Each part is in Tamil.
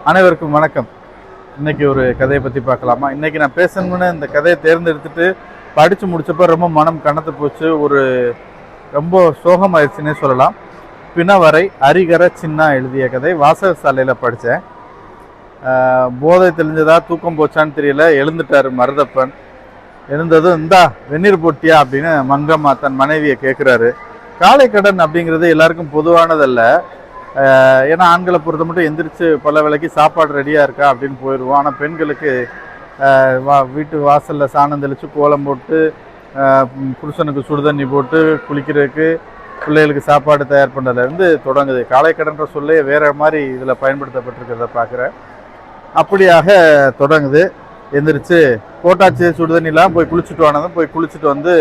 அனைவருக்கும் வணக்கம். இன்னைக்கு ஒரு கதையை பற்றி பார்க்கலாமா? இன்னைக்கு நான் பேசணும்னு இந்த கதையை தேர்ந்தெடுத்துட்டு படித்து முடிச்சப்போ ரொம்ப மனம் கனத்து போச்சு. ரொம்ப சோகமாயிடுச்சுன்னே சொல்லலாம். பிணவரை அரிகர சின்னா எழுதிய கதை வாசகசாலையில் படித்தேன். போதை தெளிஞ்சதா தூக்கம் போச்சான்னு தெரியல, எழுந்துட்டார் மருதப்பன். எழுந்ததும் இந்தா வெந்நீர் போட்டியா அப்படின்னு மங்கம்மா தன் மனைவியை கேட்குறாரு. காலை கடன் அப்படிங்கிறது எல்லாருக்கும் பொதுவானதல்ல. ஏன்னா ஆண்களை பொறுத்த மட்டும் எந்திரிச்சு பல வேளைக்கு சாப்பாடு ரெடியாக இருக்கா அப்படின்னு போயிடுவோம். ஆனால் பெண்களுக்கு வீட்டு வாசலில் சாணம் தெளித்து கோலம் போட்டு புருஷனுக்கு சுடுதண்ணி போட்டு குளிக்கிறதுக்கு பிள்ளைகளுக்கு சாப்பாடு தயார் பண்ணுறதுலேருந்து தொடங்குது. காலை கடன்ற சொல்லே வேறு மாதிரி இதில் பயன்படுத்தப்பட்டிருக்கிறத பார்க்குறேன். அப்படியாக தொடங்குது. எந்திரிச்சு போட்டாச்சு சுடுதண்ணிலாம், போய் குளிச்சுட்டு வானதும் போய் குளிச்சுட்டு வந்து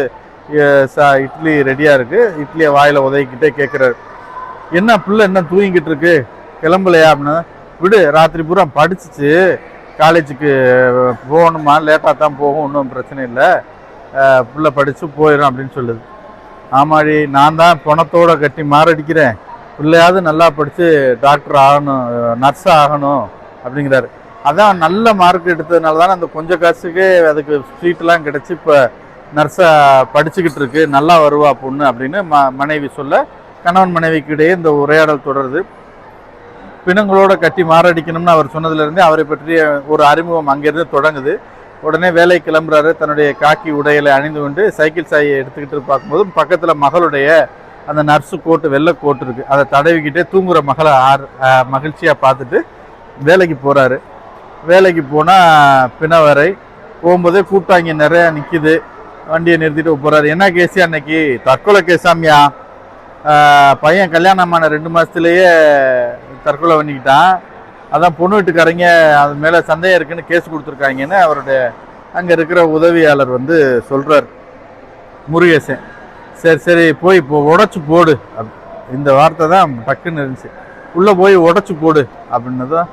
இட்லி ரெடியாக இருக்குது. இட்லியை வாயில் உதவிக்கிட்டே கேட்குறாரு, என்ன பிள்ளை என்ன தூங்கிக்கிட்டு இருக்கு, கிளம்பலையா அப்படின்னா. விடு, ராத்திரி பூரா படிச்சிச்சு, காலேஜுக்கு போகணுமா, லேட்டாக தான் போகும், ஒன்றும் பிரச்சனை இல்லை, பிள்ளை படித்து போயிடும் அப்படின்னு சொல்லுது. ஆமாடி, நான் தான் பணத்தோடு கட்டி மாரடிக்கிறேன், பிள்ளையாவது நல்லா படித்து டாக்டர் ஆகணும், நர்ஸ் ஆகணும் அப்படிங்கிறாரு. அதான் நல்ல மார்க் எடுத்ததுனால தானே அந்த கொஞ்சம் காசுக்கே அதுக்கு சீட்டெலாம் கிடச்சி இப்போ நர்ஸாக படிச்சுக்கிட்டு இருக்கு, நல்லா வருவா பொண்ணு அப்படின்னு மனைவி சொல்ல கணவன் மனைவிக்கு இடையே இந்த உரையாடல் தொடருது. பிணங்களோட கட்டி மாரடிக்கணும்னு அவர் சொன்னதுலேருந்தே அவரை பற்றிய ஒரு அறிமுகம் அங்கேருந்து தொடங்குது. உடனே வேலை கிளம்புறாரு. தன்னுடைய காக்கி உடைகளை அணிந்து கொண்டு சைக்கிள் சாயை எடுத்துக்கிட்டு பார்க்கும்போது பக்கத்தில் மகளுடைய அந்த நர்ஸு கோட்டு, வெள்ளை கோட்டு இருக்குது, அதை தடவிக்கிட்டே தூங்குகிற மகளை மகிழ்ச்சியாக பார்த்துட்டு வேலைக்கு போகிறாரு. வேலைக்கு போனால் பிணவரை போகும்போதே கூட்டாங்க நிறையா நிற்கிது. வண்டியை நிறுத்திட்டு போகிறாரு. என்ன கேஸியா அன்னைக்கு? தற்கொலை கேஸாமியா, பையன் கல்யாணமான 2 மாதத்துலேயே தற்கொலை பண்ணிக்கிட்டான், அதான் பொண்ணு வீட்டுக்காரங்க அது மேலே சந்தேகம் இருக்குன்னு கேஸ் கொடுத்துருக்காங்கன்னு அவருடைய அங்கே இருக்கிற உதவியாளர் சொல்கிறார், முருகேசன். சரி சரி போய் இப்போ உடச்சி போடு, இந்த வார்த்தை தான் டக்குன்னு இருந்துச்சு. உள்ளே போய் உடச்சி போடு அப்படின்னதும்,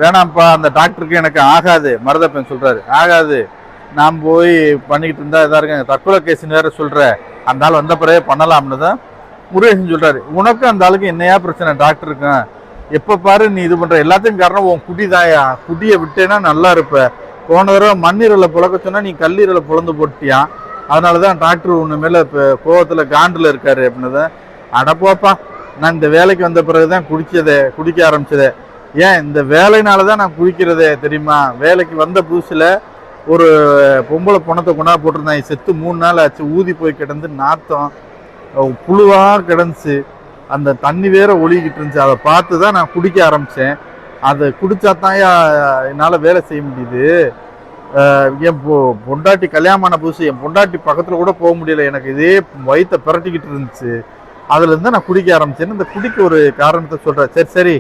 வேணாம்ப்பா அந்த டாக்டருக்கு எனக்கு ஆகாது, மருதப்பன் சொல்கிறாரு. ஆகாது, நான் போய் பண்ணிக்கிட்டு இருந்தா இதாக இருக்கேன், தற்கொலை கேஸுன்னு வேறு சொல்கிற, அந்த ஆள் வந்த பிறகு பண்ணலாம்னு தான் முருகேசன் சொல்கிறாரு. உனக்கு அந்த ஆளுக்கு என்னையா பிரச்சனை? டாக்டர் இருக்கேன், எப்போ பாரு நீ இது பண்ணுற, எல்லாத்தையும் காரணம் உன் குடி தாயா, குடியை விட்டேன்னா நல்லா இருப்ப, போன தடவை மண்ணீரலை புழக்க சொன்னால் நீ கல்லீரலை புலந்து போட்டியான், அதனால தான் டாக்டர் உன்ன மேலே இப்போ கோவத்தில் காண்டில் இருக்காரு அப்படின்னு தான். அடப்போப்பா, நான் இந்த வேலைக்கு வந்த பிறகு தான் குடிக்க ஆரம்பிச்சதே, ஏன் இந்த வேலையினால தான் நான் குடிக்கிறதே தெரியுமா? வேலைக்கு வந்த புதுசில் ஒரு பொம்பளை பணத்தை கொண்டா போட்டிருந்தாங்க, செத்து 3 நாள் ஆச்சு, ஊதி போய் கிடந்து நாத்தம் புழுவாக கிடந்துச்சு, அந்த தண்ணி வேற ஒழுகிக்கிட்டு இருந்துச்சு, அதை பார்த்து தான் நான் குடிக்க ஆரம்பித்தேன். அதை குடித்தா தான் என்னால் வேலை செய்ய முடியுது. என் பொண்டாட்டி கல்யாணமான புதுசு, என் பொண்டாட்டி பக்கத்தில் கூட போக முடியல, எனக்கு இதே வயிற்றை பிரட்டிக்கிட்டு இருந்துச்சு, அதுலேருந்து நான் குடிக்க ஆரம்பிச்சேன்னு இந்த குடிக்க ஒரு காரணத்தை சொல்கிறேன். சரி சரி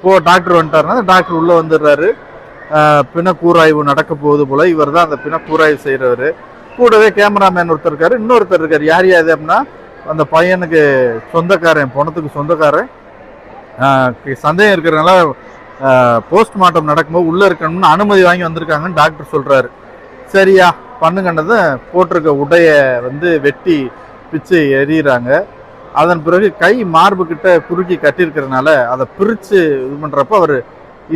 போ, டாக்டர் வந்துட்டாருன்னா டாக்டர் உள்ளே வந்துடுறாரு. பிணக்கூராய்வு நடக்க போகுது போல், இவர் தான் அந்த பிணக்கூராய்வு செய்கிறவர். கூடவே கேமராமேன் ஒருத்தர் இருக்கார், இன்னொருத்தர் இருக்கார். யார் யாது அப்படின்னா அந்த பையனுக்கு சொந்தக்காரன், பணத்துக்கு சொந்தக்காரன். சந்தேகம் இருக்கிறதுனால போஸ்ட்மார்ட்டம் நடக்கும்போது உள்ளே இருக்கணும்னு அனுமதி வாங்கி வந்திருக்காங்கன்னு டாக்டர் சொல்கிறாரு. சரியா பண்ணுங்கன்னதை போட்டிருக்க உடைய வெட்டி பிச்சு எறிகிறாங்க. அதன் பிறகு கை மார்புக்கிட்ட குறுக்கி கட்டியிருக்கிறதுனால அதை பிரித்து இது பண்ணுறப்ப அவர்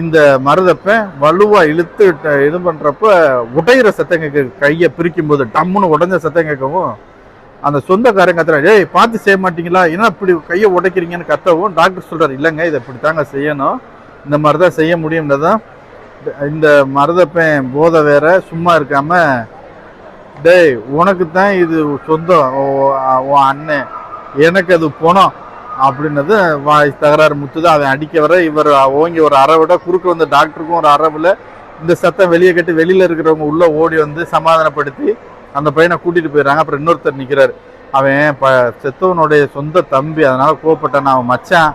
இந்த மருதப்பை வலுவாக இழுத்து இது பண்ணுறப்ப உடையிற சத்தம் கேட்க, கையை பிரிக்கும்போது டம்முன்னு உடஞ்ச சத்தம் கேட்கவும் அந்த சொந்தக்காரங்க கத்துறாரு, ஏய் பார்த்து செய்ய மாட்டீங்களா, ஏன்னா இப்படி கையை உடைக்கிறீங்கன்னு கத்தவும் டாக்டர் சொல்கிறார், இல்லைங்க இதை இப்படி தாங்க செய்யணும், இந்த மாதிரி தான் செய்ய முடியும்ன்றதான். இந்த மருதப்பன் போதை வேற சும்மா இருக்காம, டேய் உனக்கு தான் இது சொந்தம், உன் அண்ணன், எனக்கு அது போனோம் அப்படின்னது வாய் தகராறு முத்துதான். அவன் அடிக்க வர இவர் ஓங்கி ஒரு அறை விட, குறுக்க வந்த டாக்டருக்கும் ஒரு அறவில் இந்த சத்தம் வெளியே கட்டி வெளியில் இருக்கிறவங்க உள்ளே ஓடி சமாதானப்படுத்தி அந்த பையனை கூட்டிகிட்டு போயிடுறாங்க. அப்புறம் இன்னொருத்தர் நிற்கிறார், அவன் செத்தவனுடைய சொந்த தம்பி, அதனால் கோவப்பட்டான், அவன் மச்சான்,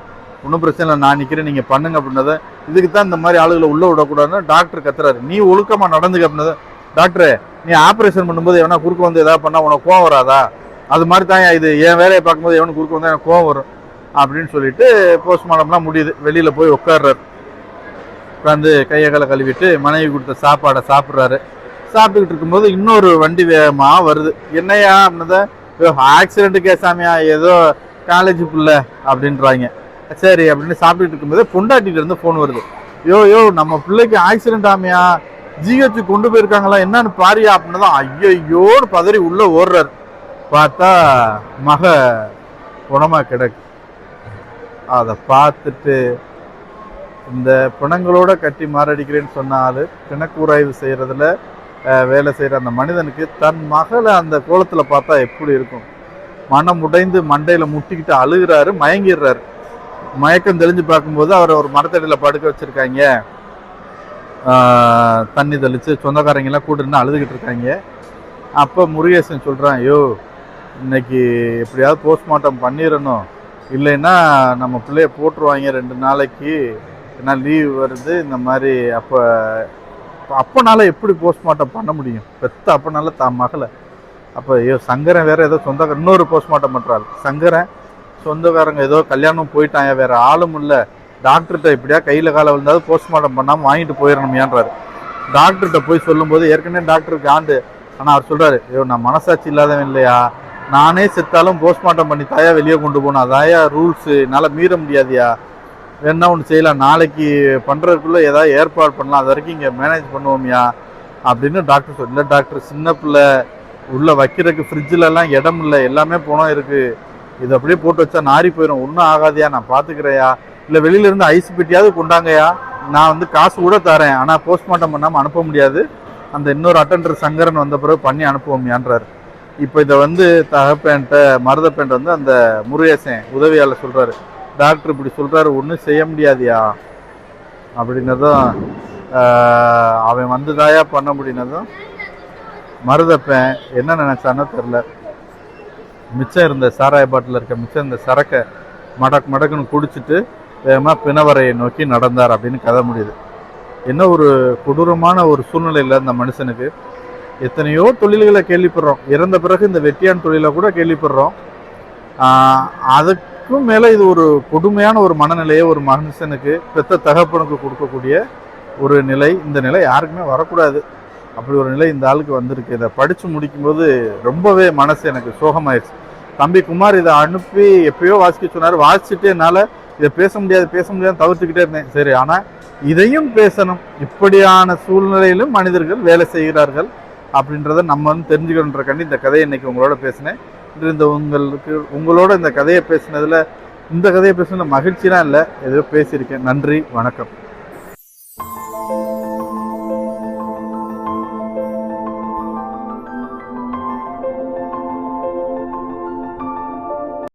ஒன்றும் பிரச்சனை இல்லை, நான் நிற்கிறேன், நீங்கள் பண்ணுங்க அப்படின்னது. இதுக்கு தான் இந்த மாதிரி ஆளுகளை உள்ளே விடக்கூடாதுன்னு டாக்டர் கத்துறாரு. நீ ஒழுக்கமாக நடந்துக்க அப்படின்னது. டாக்டரு, நீ ஆப்ரேஷன் பண்ணும்போது எவனா குறுக்க வந்து எதாவது பண்ணால் உனக்கு கோவம் வராதா? அது மாதிரி தான் இது என் வேலையை பார்க்கும்போது எவனுக்கு குறுக்க வந்தால் எனக்கு கோவம் வரும் அப்படின்னு சொல்லிட்டு போஸ்ட்மார்ட்டம்லாம் முடியுது. வெளியில் போய் உட்கார்றாரு. உட்காந்து கையை காலை கழுவிட்டு மனைவி கொடுத்த சாப்பாடை சாப்பிட்றாரு. சாப்பிட்டுக்கிட்டு இருக்கும்போது இன்னொரு வண்டி வேகமாக வருது. என்னையா அப்படின்னதான், ஆக்சிடென்ட் கேஸாமியா, ஏதோ காலேஜ் பிள்ளை அப்படின்றாங்க. சரி அப்படின்னு சாப்பிட்டுட்டு இருக்கும்போது பொண்டாட்டிகிட்ட இருந்து ஃபோன் வருது. யோ யோ நம்ம பிள்ளைக்கு ஆக்சிடென்ட் ஆமையா, ஜிஹெச் கொண்டு போயிருக்காங்களா என்னன்னு பாரியா அப்படின்னு தான் ஐயோன்னு பதறி உள்ள ஓடுறாரு. பார்த்தா மக குணமா கிடக்கு. அதை பார்த்துட்டு இந்த பிணங்களோட கட்டி மாரடிக்கிறேன்னு சொன்னாலும் பிணக்கூராய்வு செய்யறதுல வேலை செய்யற அந்த மனிதனுக்கு தன் மகளை அந்த கோலத்துல பார்த்தா எப்படி இருக்கும்? மனம் உடைந்து மண்டையில முட்டிக்கிட்டு அழுகிறாரு, மயங்கிடுறாரு. மயக்கம் தெளிஞ்சு பார்க்கும்போது அவரை ஒரு மரத்தடியில படுக்க வச்சிருக்காங்க. தண்ணி தெளிச்சு சொந்தக்காரங்க எல்லாம் கூட இருந்து அழுதுகிட்டு இருக்காங்க. அப்ப முருகேசன் சொல்றான், ஐயோ இன்னைக்கு எப்படியாவது போஸ்ட்மார்ட்டம் பண்ணிடணும், இல்லைன்னா நம்ம பிள்ளைய போட்டுருவாங்க 2 நாளைக்கு, ஏன்னா லீவ் வருது இந்த மாதிரி. அப்பனால எப்படி போஸ்ட்மார்ட்டம் பண்ண முடியும்? பெத்த அப்பனால தான் மகளை. அப்போ ஐயோ சங்கரன் வேற ஏதோ சொந்தக்காரன் இன்னொரு போஸ்ட்மார்ட்டம் பண்ணுறாரு. சங்கரன் சொந்தக்காரங்க ஏதோ கல்யாணம் போயிட்டாங்க, வேற ஆளும் இல்லை, டாக்டர்கிட்ட இப்படியா கையில் காலை விழுந்தாலும் போஸ்ட்மார்ட்டம் பண்ணாமல் வாங்கிட்டு போயிடணுமையான்றாரு. டாக்டர்கிட்ட போய் சொல்லும்போது ஏற்கனவே டாக்டருக்கு ஆண்டு, ஆனால் அவர் சொல்கிறாரு, ஐயோ நான் மனசாட்சி இல்லாதவன் இல்லையா, நானே செத்தாலும் போஸ்ட்மார்ட்டம் பண்ணி தாயா வெளியே கொண்டு போகணும், அதாயா ரூல்ஸு, என்னால் மீற முடியாதியா, வேணா ஒன்று செய்யலாம், நாளைக்கு பண்ணுறதுக்குள்ளே ஏதாவது ஏற்பாடு பண்ணலாம், அது வரைக்கும் இங்கே மேனேஜ் பண்ணுவோம்யா அப்படின்னு டாக்டர் சொல்ல. இல்லை டாக்டர், சின்ன பிள்ளை உள்ளே வைக்கிறதுக்கு ஃப்ரிட்ஜிலலாம் இடம் இல்லை, எல்லாமே பணம் இருக்குது, இது அப்படியே போட்டு வச்சா நாரி போயிடும், ஒன்றும் ஆகாதியா, நான் பார்த்துக்கிறேயா, இல்லை வெளியிலேருந்து ஐஸ் பெட்டியாவது கொண்டாங்கயா, நான் வந்து காசு கூட தரேன், ஆனால் போஸ்ட்மார்ட்டம் பண்ணாமல் அனுப்ப முடியாது, அந்த இன்னொரு அட்டெண்டர் சங்கரன் வந்த பிறகு பண்ணி அனுப்புவோம்யான்றாரு. இப்போ இதை வந்து தகப்பேன்ட்ட மருதப்பேன்ட்ட வந்து அந்த முருகேசன் உதவியாளர் சொல்கிறாரு, டாக்டர் இப்படி சொல்கிறாரு, ஒன்றும் செய்ய முடியாதியா அப்படின்னதும் அவன் வந்து தாயா பண்ண முடியினதும் மருதப்பேன் என்ன நினச்சானோ தெரில, மிச்சம் இருந்த சாராய பாட்டில் இருக்க மிச்சம் இருந்த சரக்கை மடக்குன்னு குடிச்சிட்டு வேகமாக பிணவரையை நோக்கி நடந்தார் அப்படின்னு கதை முடியுது. என்ன ஒரு கொடூரமான ஒரு சூழ்நிலையில் இந்த மனுஷனுக்கு. எத்தனையோ தொழில்களை கேள்விப்படுறோம், இறந்த பிறகு இந்த வெட்டியான் தொழிலை கூட கேள்விப்படுறோம். அதுக்கும் மேலே இது ஒரு கொடுமையான ஒரு மனநிலையை ஒரு மனுஷனுக்கு பெத்த தகப்பனுக்கு கொடுக்கக்கூடிய ஒரு நிலை. இந்த நிலை யாருக்குமே வரக்கூடாது. அப்படி ஒரு நிலை இந்த ஆளுக்கு வந்திருக்கு. இதை படித்து முடிக்கும்போது ரொம்பவே மனசு எனக்கு சோகமாயிடுச்சு. தம்பி குமார் இதை அனுப்பி எப்பயோ வாசிக்க சொன்னார், வாசிச்சுட்டு என்னால் இதை பேச முடியாது தவிர்த்துக்கிட்டே இருந்தேன். சரி, ஆனால் இதையும் பேசணும், இப்படியான சூழ்நிலையிலும் மனிதர்கள் வேலை செய்கிறார்கள் அப்படின்றத நம்ம வந்து தெரிஞ்சுக்கணுன்றக்காண்டி இந்த கதையை இன்னைக்கு உங்களோட பேசினேன். இந்த உங்களோட இந்த கதையை பேசினதில் மகிழ்ச்சிலாம் இல்லை, ஏதோ பேசியிருக்கேன். நன்றி, வணக்கம்.